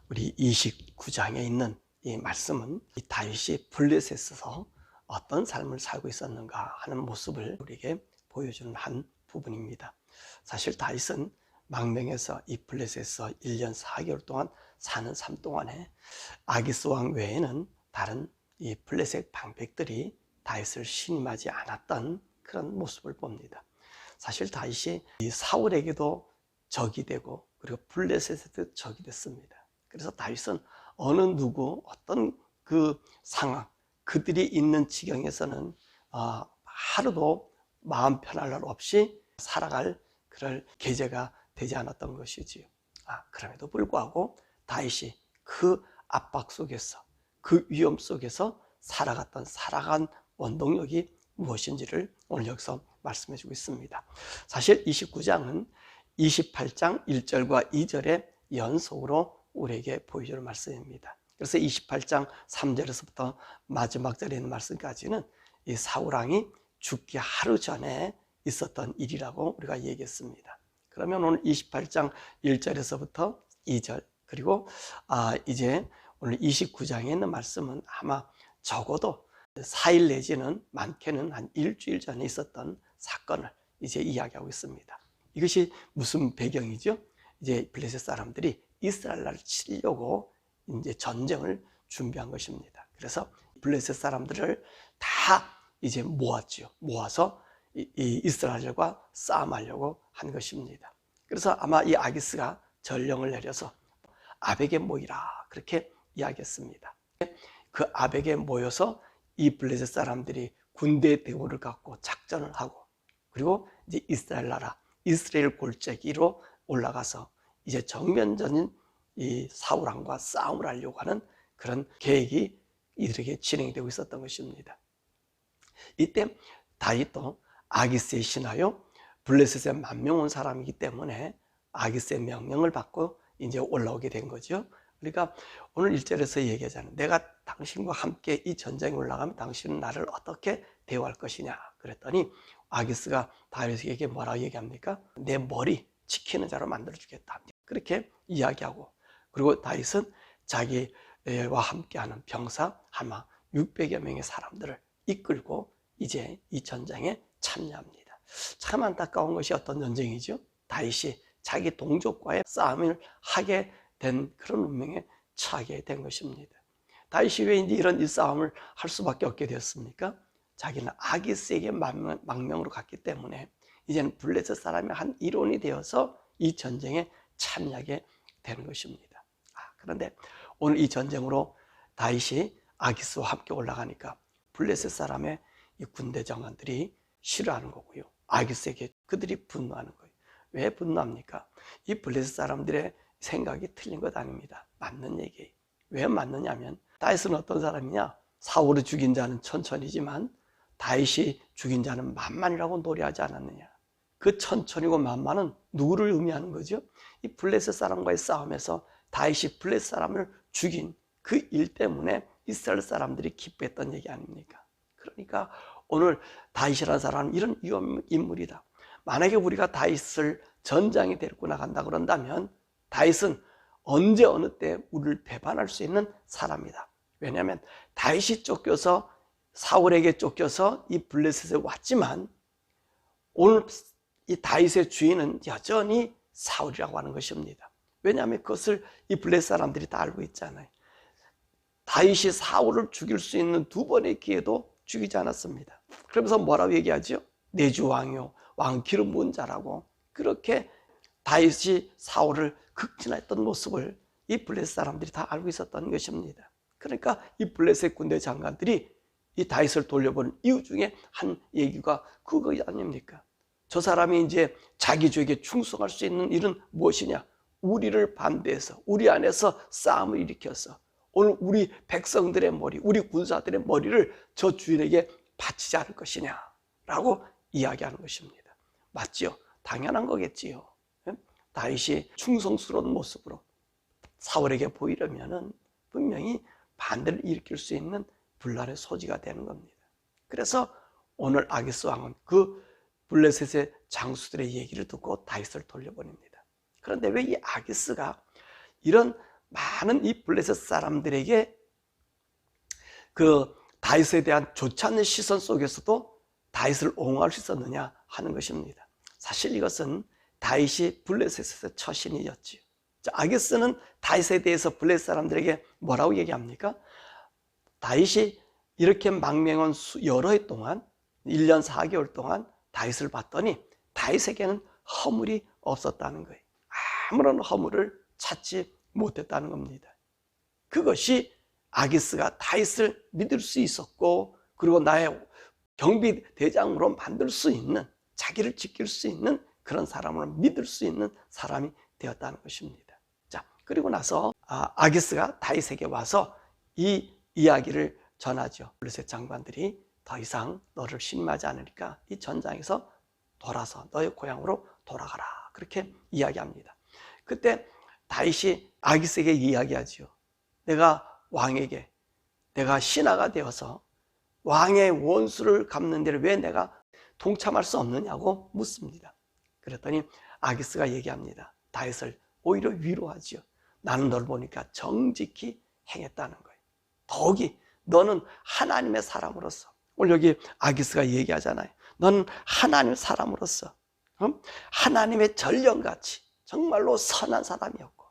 우리 29장에 있는 이 말씀은 이 다윗이 블레셋에서 어떤 삶을 살고 있었는가 하는 모습을 우리에게 보여주는 한 부분입니다. 사실 다윗은 망명에서 이 블레셋에서 1년 4개월 동안 사는 삶 동안에 아기스 왕 외에는 다른 이 블레셋 방백들이 다윗을 신임하지 않았던 그런 모습을 봅니다. 사실 다윗이 이 사울에게도 적이 되고 그리고 블레셋에도 적이 됐습니다. 그래서 다윗은 어느 누구 어떤 그 상황 그들이 있는 지경에서는 하루도 마음 편할 날 없이 살아갈 그럴 계제가 되지 않았던 것이지요. 그럼에도 불구하고 다윗이 그 압박 속에서 그 위험 속에서 살아간 원동력이 무엇인지를 오늘 여기서 말씀해 주고 있습니다. 사실 29장은 28장 1절과 2절의 연속으로 우리에게 보여주는 말씀입니다. 그래서 28장 3절에서부터 마지막 절에 있는 말씀까지는 이 사울왕이 죽기 하루 전에 있었던 일이라고 우리가 얘기했습니다. 그러면 오늘 28장 1절에서부터 2절 그리고 이제 오늘 29장에 있는 말씀은 아마 적어도 4일 내지는 많게는 한 일주일 전에 있었던 사건을 이제 이야기하고 있습니다. 이것이 무슨 배경이죠? 이제 블레셋 사람들이 이스라엘 나라를 치려고 이제 전쟁을 준비한 것입니다. 그래서 블레셋 사람들을 다 이제 모았죠. 모아서 이 이스라엘과 싸움하려고 한 것입니다. 그래서 아마 이 아기스가 전령을 내려서 아벡에 모이라 그렇게 이야기했습니다. 그 아벡에 모여서 이 블레셋 사람들이 군대 대우를 갖고 작전을 하고 그리고 이제 이스라엘 나라 이스라엘 골짜기로 올라가서 이제 정면전인 이 사울왕과 싸움을 하려고 하는 그런 계획이 이들에게 진행되고 있었던 것입니다. 이때 다윗도 아기스에 신하여 블레셋에 만명 온 사람이기 때문에 아기스의 명령을 받고 이제 올라오게 된 거죠. 그러니까 오늘 1절에서 얘기하잖아요. 내가 당신과 함께 이 전쟁에 올라가면 당신은 나를 어떻게 대우할 것이냐 그랬더니 아기스가 다윗에게 뭐라고 얘기합니까? 내 머리 지키는 자로 만들어주겠다 그렇게 이야기하고 그리고 다윗은 자기와 함께하는 병사 아마 600여 명의 사람들을 이끌고 이제 이 전쟁에 참여합니다. 참 안타까운 것이 어떤 전쟁이죠? 다윗이 자기 동족과의 싸움을 하게 된 그런 운명에 처하게 된 것입니다. 다윗이 왜 이제 이런 싸움을 할 수밖에 없게 되었습니까? 자기는 아기스에게 망명으로 갔기 때문에 이제는 블레셋 사람의 한 일원이 되어서 이 전쟁에 참여하게 되는 것입니다. 그런데 오늘 이 전쟁으로 다윗이 아기스와 함께 올라가니까 블레셋 사람의 이 군대 장관들이 싫어하는 거고요. 아기스에게 그들이 분노하는 거예요. 왜 분노합니까? 이 블레셋 사람들의 생각이 틀린 것 아닙니다. 맞는 얘기예요. 왜 맞느냐면 다윗은 어떤 사람이냐? 사울을 죽인 자는 천천히지만 다윗이 죽인 자는 만만이라고 노래하지 않았느냐? 그 천천히고 만만은 누구를 의미하는 거죠? 이 블레셋 사람과의 싸움에서 다윗이 블레셋 사람을 죽인 그 일 때문에 이스라엘 사람들이 기뻐했던 얘기 아닙니까? 그러니까 오늘 다윗이라는 사람은 이런 위험 인물이다. 만약에 우리가 다윗을 전장에 데리고 나간다 그런다면 다윗은 언제 어느 때 우리를 배반할 수 있는 사람이다. 왜냐하면 다윗이 쫓겨서 사울에게 쫓겨서 이 블레셋에 왔지만 오늘 이 다윗의 주인은 여전히 사울이라고 하는 것입니다. 왜냐하면 그것을 이 블레셋 사람들이 다 알고 있잖아요. 다윗이 사울을 죽일 수 있는 2번의 기회도 죽이지 않았습니다. 그러면서 뭐라고 얘기하죠? 내 주 왕이요 왕 기름 부은 자라고 그렇게 다윗이 사울을 극진했던 모습을 이 블레셋 사람들이 다 알고 있었던 것입니다. 그러니까 이 블레셋 군대 장관들이 이 다윗을 돌려보는 이유 중에 한 얘기가 그거 아닙니까? 저 사람이 이제 자기 주에게 충성할 수 있는 일은 무엇이냐? 우리를 반대해서 우리 안에서 싸움을 일으켜서 오늘 우리 백성들의 머리, 우리 군사들의 머리를 저 주인에게 바치지 않을 것이냐 라고 이야기하는 것입니다. 맞지요? 당연한 거겠지요. 다윗이 충성스러운 모습으로 사울에게 보이려면 분명히 반대를 일으킬 수 있는 분란의 소지가 되는 겁니다. 그래서 오늘 아기스 왕은 그 블레셋의 장수들의 얘기를 듣고 다윗을 돌려보냅니다. 그런데 왜 이 아기스가 이런 많은 이 블레셋 사람들에게 그 다윗에 대한 좋지 않는 시선 속에서도 다윗을 옹호할 수 있었느냐 하는 것입니다. 사실 이것은 다윗이 블레셋에서 처신이었지요. 아기스는 다윗에 대해서 블레셋 사람들에게 뭐라고 얘기합니까? 다윗이 이렇게 망명한 여러 해 동안 1년 4개월 동안 다윗을 봤더니 다윗에게는 허물이 없었다는 거예요. 아무런 허물을 찾지 못했다는 겁니다. 그것이 아기스가 다윗을 믿을 수 있었고, 그리고 나의 경비대장으로 만들 수 있는, 자기를 지킬 수 있는 그런 사람으로 믿을 수 있는 사람이 되었다는 것입니다. 자, 그리고 나서 아기스가 다윗에게 와서 이 이야기를 전하죠. 블레셋 장관들이 더 이상 너를 신임하지 않으니까 이 전장에서 돌아서 너의 고향으로 돌아가라, 그렇게 이야기합니다. 그때 다윗이 아기스에게 이야기하지요. 내가 왕에게, 내가 신하가 되어서 왕의 원수를 갚는 데를 왜 내가 동참할 수 없느냐고 묻습니다. 그랬더니 아기스가 얘기합니다. 다윗을 오히려 위로하지요. 나는 널 보니까 정직히 행했다는 거예요. 더욱이 너는 하나님의 사람으로서, 오늘 여기 아기스가 얘기하잖아요. 너는 하나님의 사람으로서 하나님의 전령같이 정말로 선한 사람이었고,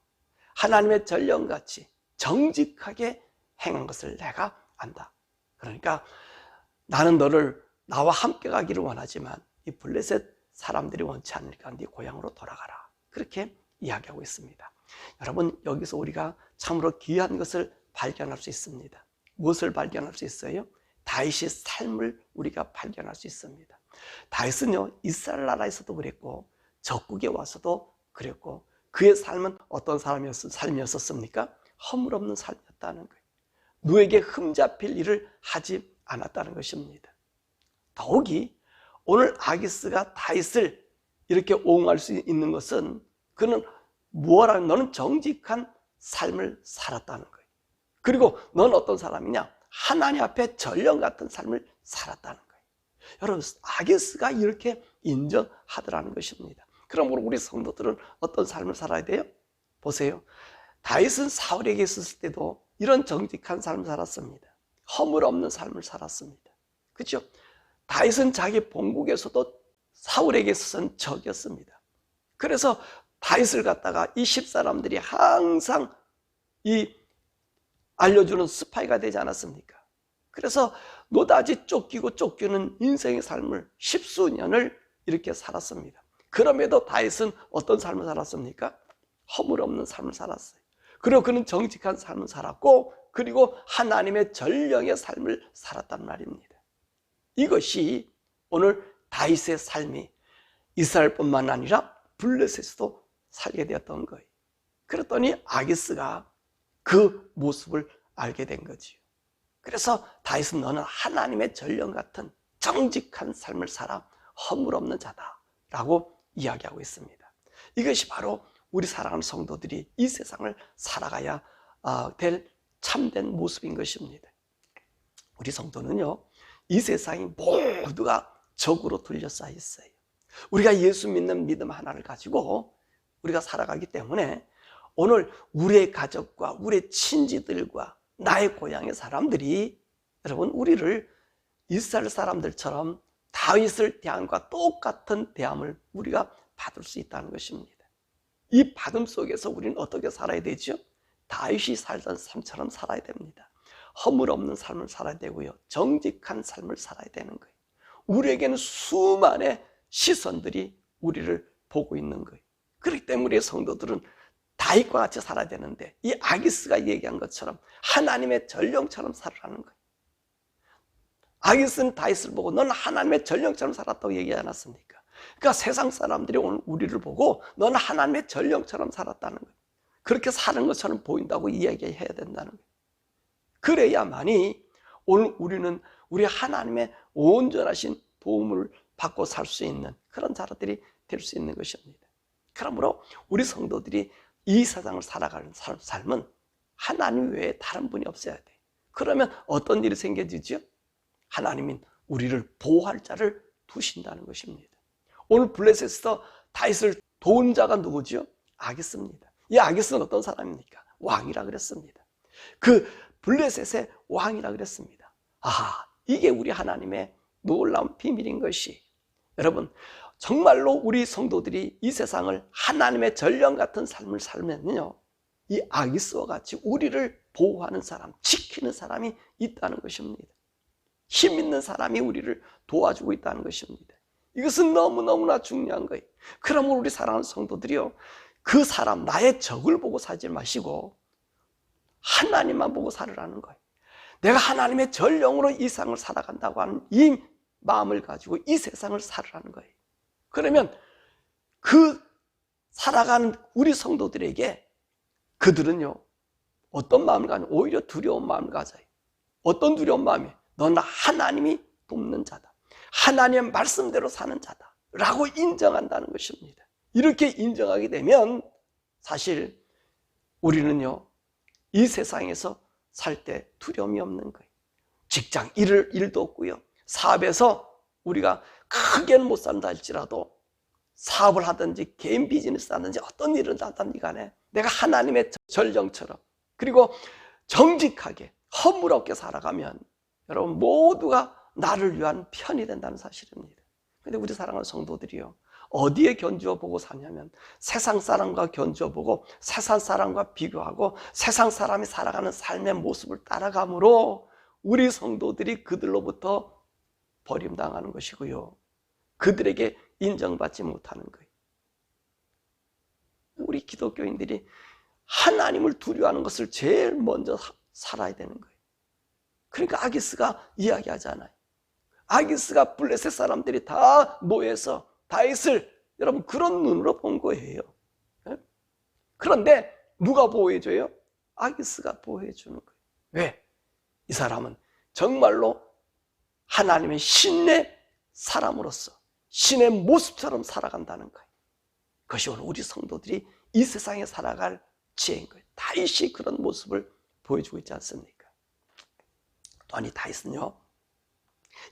하나님의 전령같이 정직하게 행한 것을 내가 안다. 그러니까 나는 너를 나와 함께 가기를 원하지만 이 블레셋 사람들이 원치 않으니까 네 고향으로 돌아가라, 그렇게 이야기하고 있습니다. 여러분, 여기서 우리가 참으로 귀한 것을 발견할 수 있습니다. 무엇을 발견할 수 있어요? 다윗의 삶을 우리가 발견할 수 있습니다. 다윗은요, 이스라엘 나라에서도 그랬고 적국에 와서도 그랬고, 그의 삶은 어떤 삶이었습니까? 허물 없는 삶이었다는 거예요. 누에게 흠잡힐 일을 하지 않았다는 것입니다. 더욱이 오늘 아기스가 다윗을 이렇게 옹호할 수 있는 것은, 그는 뭐라는, 너는 정직한 삶을 살았다는 거예요. 그리고 너는 어떤 사람이냐? 하나님 앞에 전령 같은 삶을 살았다는 거예요. 여러분, 아기스가 이렇게 인정하더라는 것입니다. 그러므로 우리 성도들은 어떤 삶을 살아야 돼요? 보세요. 다윗은 사울에게 있었을 때도 이런 정직한 삶을 살았습니다. 허물 없는 삶을 살았습니다. 그렇죠? 다윗은 자기 본국에서도 사울에게 있어서는 적이었습니다. 그래서 다윗을 갖다가 이 십사람들이 항상 알려주는 스파이가 되지 않았습니까? 그래서 노다지 쫓기고 쫓기는 인생의 삶을 십수년을 이렇게 살았습니다. 그럼에도 다윗은 어떤 삶을 살았습니까? 허물 없는 삶을 살았어요. 그리고 그는 정직한 삶을 살았고, 그리고 하나님의 전령의 삶을 살았단 말입니다. 이것이 오늘 다윗의 삶이 이스라엘뿐만 아니라 블레셋에서도 살게 되었던 거예요. 그랬더니 아기스가 그 모습을 알게 된 거지요. 그래서 다윗은 너는 하나님의 전령 같은 정직한 삶을 살아 허물 없는 자다라고 이야기하고 있습니다. 이것이 바로 우리 사랑하는 성도들이 이 세상을 살아가야 될 참된 모습인 것입니다. 우리 성도는요, 이 세상이 모두가 적으로 둘러싸여 있어요. 우리가 예수 믿는 믿음 하나를 가지고 우리가 살아가기 때문에 오늘 우리의 가족과 우리의 친지들과 나의 고향의 사람들이, 여러분, 우리를 이스라엘 사람들처럼 다윗을 대함과 똑같은 대함을 우리가 받을 수 있다는 것입니다. 이 받음 속에서 우리는 어떻게 살아야 되죠? 다윗이 살던 삶처럼 살아야 됩니다. 허물 없는 삶을 살아야 되고요, 정직한 삶을 살아야 되는 거예요. 우리에게는 수많은 시선들이 우리를 보고 있는 거예요. 그렇기 때문에 우리 성도들은 다윗과 같이 살아야 되는데, 이 아기스가 얘기한 것처럼 하나님의 전령처럼 살아라는 거예요. 아기스는 다윗을 보고 너는 하나님의 전령처럼 살았다고 얘기하지 않았습니까? 그러니까 세상 사람들이 오늘 우리를 보고 너는 하나님의 전령처럼 살았다는 거예요. 그렇게 사는 것처럼 보인다고 이야기해야 된다는 거예요. 그래야만이 오늘 우리는 우리 하나님의 온전하신 도움을 받고 살 수 있는 그런 자들이 될 수 있는 것입니다. 그러므로 우리 성도들이 이 세상을 살아가는 삶은 하나님 외에 다른 분이 없어야 돼. 그러면 어떤 일이 생겨지죠? 하나님은 우리를 보호할 자를 두신다는 것입니다. 오늘 블레셋에서 다윗을 도운 자가 누구죠? 아기스입니다. 이 아기스는 어떤 사람입니까? 왕이라 그랬습니다. 그 블레셋의 왕이라 그랬습니다. 이게 우리 하나님의 놀라운 비밀인 것이, 여러분 정말로 우리 성도들이 이 세상을 하나님의 전령 같은 삶을 살면요, 이 아기스와 같이 우리를 보호하는 사람, 지키는 사람이 있다는 것입니다. 힘 있는 사람이 우리를 도와주고 있다는 것입니다. 이것은 너무너무나 중요한 거예요. 그러면 우리 사랑하는 성도들이요, 그 사람, 나의 적을 보고 살지 마시고 하나님만 보고 살으라는 거예요. 내가 하나님의 전령으로 이 세상을 살아간다고 하는 이 마음을 가지고 이 세상을 살으라는 거예요. 그러면 그 살아가는 우리 성도들에게 그들은요, 어떤 마음을 가지고, 오히려 두려운 마음을 가져요. 어떤 두려운 마음이? 너는 하나님이 돕는 자다, 하나님의 말씀대로 사는 자다 라고 인정한다는 것입니다. 이렇게 인정하게 되면 사실 우리는요, 이 세상에서 살 때 두려움이 없는 거예요. 직장 일도 없고요, 사업에서 우리가 크게는 못 산다 할지라도 사업을 하든지 개인 비즈니스 하든지 어떤 일을 하든지 간에 내가 하나님의 전령처럼, 그리고 정직하게 허물없게 살아가면 여러분 모두가 나를 위한 편이 된다는 사실입니다. 그런데 우리 사랑하는 성도들이요, 어디에 견주어 보고 사냐면 세상 사람과 견주어 보고 세상 사람과 비교하고 세상 사람이 살아가는 삶의 모습을 따라감으로 우리 성도들이 그들로부터 버림당하는 것이고요, 그들에게 인정받지 못하는 거예요. 우리 기독교인들이 하나님을 두려워하는 것을 제일 먼저 살아야 되는 거예요. 그러니까 아기스가 이야기하잖아요. 아기스가 블레셋 사람들이 다 모여서 다윗을 여러분 그런 눈으로 본 거예요. 그런데 누가 보호해줘요? 아기스가 보호해주는 거예요. 왜? 이 사람은 정말로 하나님의 신의 사람으로서 신의 모습처럼 살아간다는 거예요. 그것이 오늘 우리 성도들이 이 세상에 살아갈 지혜인 거예요. 다윗이 그런 모습을 보여주고 있지 않습니까? 또한 이 다윗은요,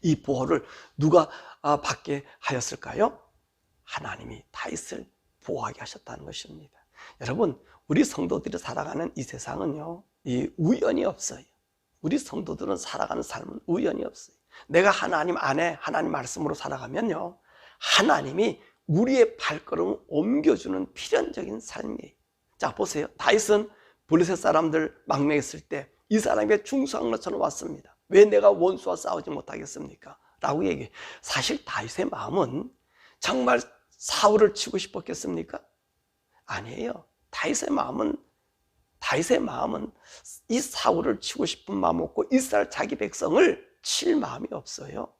이 보호를 누가 받게 하였을까요? 하나님이 다윗을 보호하게 하셨다는 것입니다. 여러분, 우리 성도들이 살아가는 이 세상은요, 이 우연이 없어요. 우리 성도들은 살아가는 삶은 우연이 없어요. 내가 하나님 안에 하나님 말씀으로 살아가면요, 하나님이 우리의 발걸음을 옮겨주는 필연적인 삶이에요. 자, 보세요. 다윗은 블레셋 사람들 망명했을 때 이 사람에게 중수왕로처럼 왔습니다. 왜 내가 원수와 싸우지 못하겠습니까? 라고 얘기해요. 사실 다윗의 마음은 정말 사울을 치고 싶었겠습니까? 아니에요. 다윗의 마음은 이 사울을 치고 싶은 마음 없고 이스라엘 자기 백성을 칠 마음이 없어요.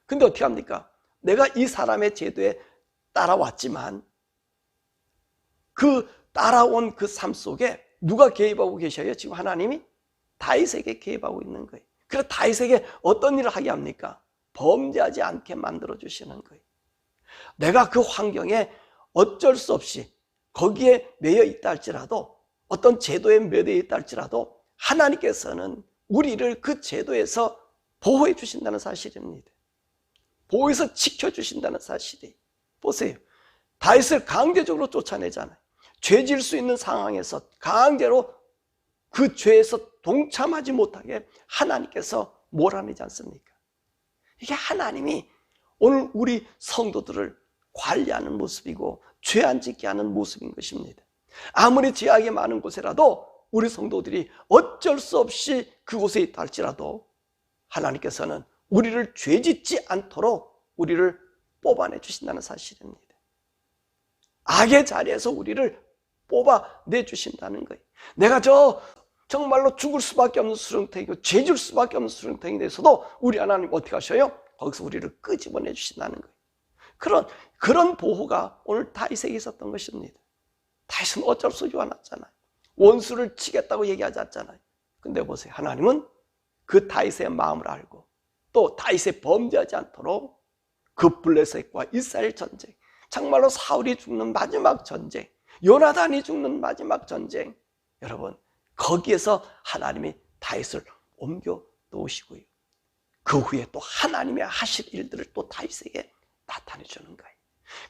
근데 어떻게 합니까? 내가 이 사람의 제도에 따라왔지만 그 따라온 그 삶 속에 누가 개입하고 계셔요? 지금 하나님이 다윗에게 개입하고 있는 거예요. 그래서 다윗에게 어떤 일을 하게 합니까? 범죄하지 않게 만들어 주시는 거예요. 내가 그 환경에 어쩔 수 없이 거기에 매여 있다 할지라도, 어떤 제도에 매여 있다 할지라도 하나님께서는 우리를 그 제도에서 보호해 주신다는 사실입니다. 보호해서 지켜주신다는 사실이. 보세요. 다윗을 강제적으로 쫓아내잖아요. 죄질 수 있는 상황에서 강제로 그 죄에서 동참하지 못하게 하나님께서 몰아내지 않습니까? 이게 하나님이 오늘 우리 성도들을 관리하는 모습이고 죄 안 짓게 하는 모습인 것입니다. 아무리 죄악이 많은 곳에라도 우리 성도들이 어쩔 수 없이 그곳에 있다 할지라도 하나님께서는 우리를 죄 짓지 않도록 우리를 뽑아내 주신다는 사실입니다. 악의 자리에서 우리를 뽑아내 주신다는 거예요. 내가 정말로 죽을 수밖에 없는 수렁탱이고 죄질 수밖에 없는 수렁탱이 돼서도 우리 하나님 어떻게 하셔요? 거기서 우리를 끄집어내 주신다는 거예요. 그런 보호가 오늘 다윗에게 있었던 것입니다. 다윗은 어쩔 수 없이 화났잖아요. 원수를 치겠다고 얘기하지 않잖아요. 근데 보세요. 하나님은 그 다윗의 마음을 알고 또 다윗이 범죄하지 않도록 그 블레셋과 이스라엘 전쟁, 정말로 사울이 죽는 마지막 전쟁, 요나단이 죽는 마지막 전쟁, 여러분 거기에서 하나님이 다윗을 옮겨 놓으시고요, 그 후에 또 하나님이 하실 일들을 또 다윗에게 나타내 주는 거예요.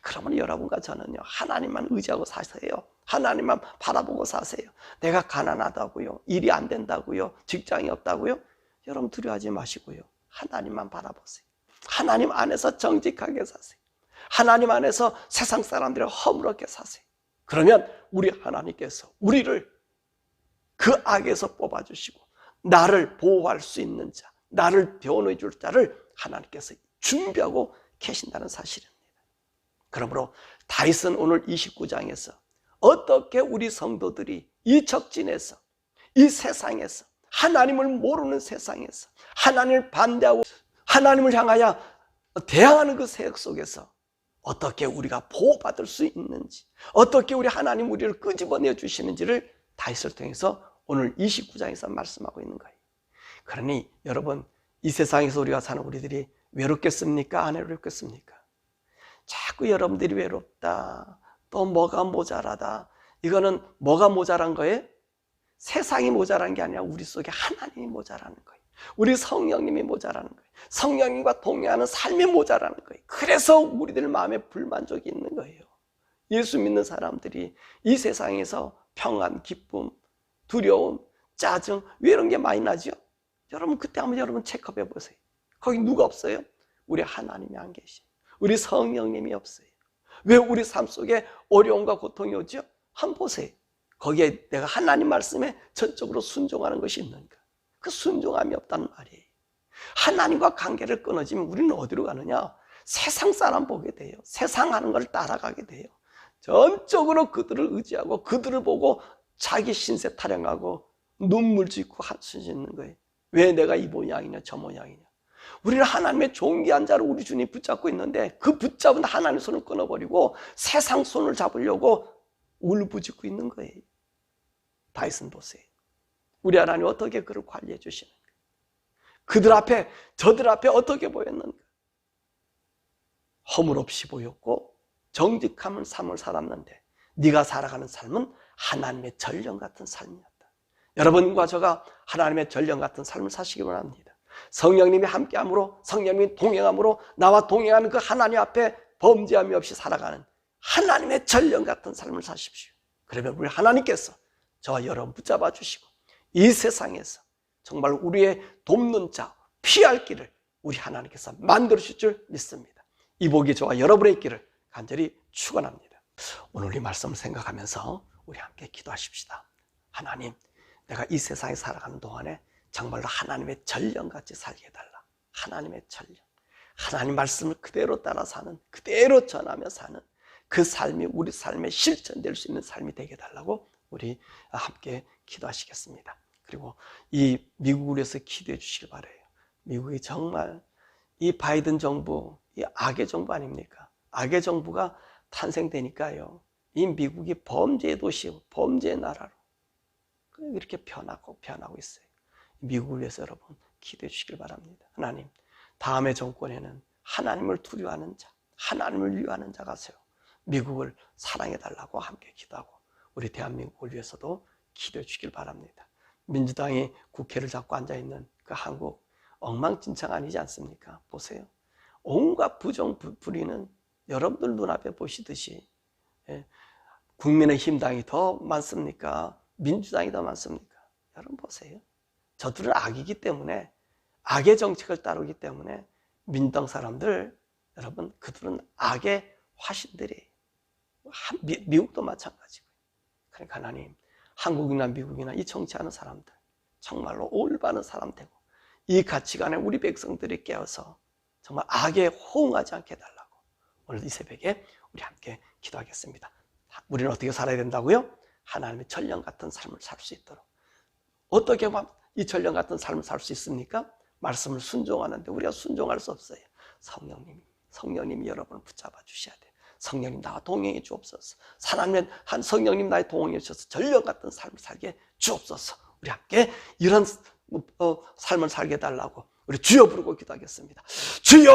그러면 여러분과 저는요, 하나님만 의지하고 사세요. 하나님만 바라보고 사세요. 내가 가난하다고요, 일이 안 된다고요, 직장이 없다고요, 여러분 두려워하지 마시고요, 하나님만 바라보세요. 하나님 안에서 정직하게 사세요. 하나님 안에서 세상 사람들을 허물었게 사세요. 그러면 우리 하나님께서 우리를 그 악에서 뽑아주시고 나를 보호할 수 있는 자, 나를 변호해 줄 자를 하나님께서 준비하고 계신다는 사실입니다. 그러므로 다윗은 오늘 29장에서 어떻게 우리 성도들이 이 적진에서, 이 세상에서, 하나님을 모르는 세상에서, 하나님을 반대하고 하나님을 향하여 대항하는 그 세력 속에서 어떻게 우리가 보호받을 수 있는지, 어떻게 우리 하나님 우리를 끄집어내 주시는지를 다윗을 통해서 오늘 29장에서 말씀하고 있는 거예요. 그러니 여러분, 이 세상에서 우리가 사는 우리들이 외롭겠습니까? 안 외롭겠습니까? 자꾸 여러분들이 외롭다, 또 뭐가 모자라다. 이거는 뭐가 모자란 거예요? 세상이 모자란 게 아니라 우리 속에 하나님이 모자라는 거예요. 우리 성령님이 모자라는 거예요. 성령님과 동행하는 삶이 모자라는 거예요. 그래서 우리들 마음에 불만족이 있는 거예요. 예수 믿는 사람들이 이 세상에서 평안, 기쁨, 두려움, 짜증, 왜 이런 게 많이 나죠? 여러분 그때 한번 여러분 체크해 보세요. 거기 누가 없어요? 우리 하나님이 안 계시, 우리 성령님이 없어요. 왜 우리 삶 속에 어려움과 고통이 오죠? 한번 보세요. 거기에 내가 하나님 말씀에 전적으로 순종하는 것이 있는가? 그 순종함이 없다는 말이에요. 하나님과 관계를 끊어지면 우리는 어디로 가느냐? 세상 사람 보게 돼요. 세상 하는 걸 따라가게 돼요. 전적으로 그들을 의지하고 그들을 보고 자기 신세 타령하고 눈물 짓고 한숨 짓는 거예요. 왜 내가 이 모양이냐 저 모양이냐. 우리는 하나님의 존귀한 자로 우리 주님 붙잡고 있는데 그 붙잡은 하나님의 손을 끊어버리고 세상 손을 잡으려고 울부짖고 있는 거예요. 다윗은 보세요. 우리 하나님 어떻게 그를 관리해 주시는가? 그들 앞에, 저들 앞에 어떻게 보였는가? 허물 없이 보였고 정직함을 삶을 살았는데 네가 살아가는 삶은 하나님의 전령 같은 삶이었다. 여러분과 저가 하나님의 전령 같은 삶을 사시기 원합니다. 성령님이 함께함으로, 성령님이 동행함으로 나와 동행하는 그 하나님 앞에 범죄함이 없이 살아가는 하나님의 전령 같은 삶을 사십시오. 그러면 우리 하나님께서 저와 여러분 붙잡아 주시고 이 세상에서 정말 우리의 돕는 자, 피할 길을 우리 하나님께서 만들어 주실 줄 믿습니다. 이 복이 저와 여러분의 있기를 간절히 축원합니다. 오늘 이 말씀을 생각하면서 우리 함께 기도하십시다. 하나님, 내가 이 세상에 살아가는 동안에 정말로 하나님의 전령같이 살게 해달라. 하나님의 전령, 하나님 말씀을 그대로 따라 사는, 그대로 전하며 사는 그 삶이 우리 삶에 실천될 수 있는 삶이 되게 해달라고 우리 함께 기도하시겠습니다. 그리고 이 미국을 위해서 기도해 주시길 바라요. 미국이 정말 이 바이든 정부, 이 악의 정부 아닙니까? 악의 정부가 탄생되니까요, 이 미국이 범죄의 도시요, 범죄의 나라로 이렇게 변하고 있어요. 미국을 위해서 여러분 기도해 주시길 바랍니다. 하나님, 다음의 정권에는 하나님을 두려워하는 자, 하나님을 위하는 자가 세요. 미국을 사랑해 달라고 함께 기도하고 우리 대한민국을 위해서도 기도해 주시길 바랍니다. 민주당이 국회를 잡고 앉아있는 그 한국 엉망진창 아니지 않습니까? 보세요. 온갖 부정 부리는 여러분들 눈앞에 보시듯이 국민의힘당이 더 많습니까? 민주당이 더 많습니까? 여러분 보세요. 저들은 악이기 때문에, 악의 정책을 따르기 때문에 민주당 사람들, 여러분 그들은 악의 화신들이에요. 미국도 마찬가지고요. 그러니까 하나님, 한국이나 미국이나 이 정치하는 사람들 정말로 올바른 사람 되고 이 가치관에 우리 백성들이 깨어서 정말 악에 호응하지 않게 해달라고 오늘 이 새벽에 우리 함께 기도하겠습니다. 우리는 어떻게 살아야 된다고요? 하나님의 전령 같은 삶을 살 수 있도록. 어떻게 하면 이 전령 같은 삶을 살 수 있습니까? 말씀을 순종하는데 우리가 순종할 수 없어요. 성령님이 여러분을 붙잡아 주셔야 돼요. 성령님 나와 동행해 주옵소서. 하나님의 한 성령님 나의 동행해 주셔서 전령 같은 삶을 살게 주옵소서. 우리 함께 이런 삶을 살게 해달라고 우리 주여 부르고 기도하겠습니다. 주여!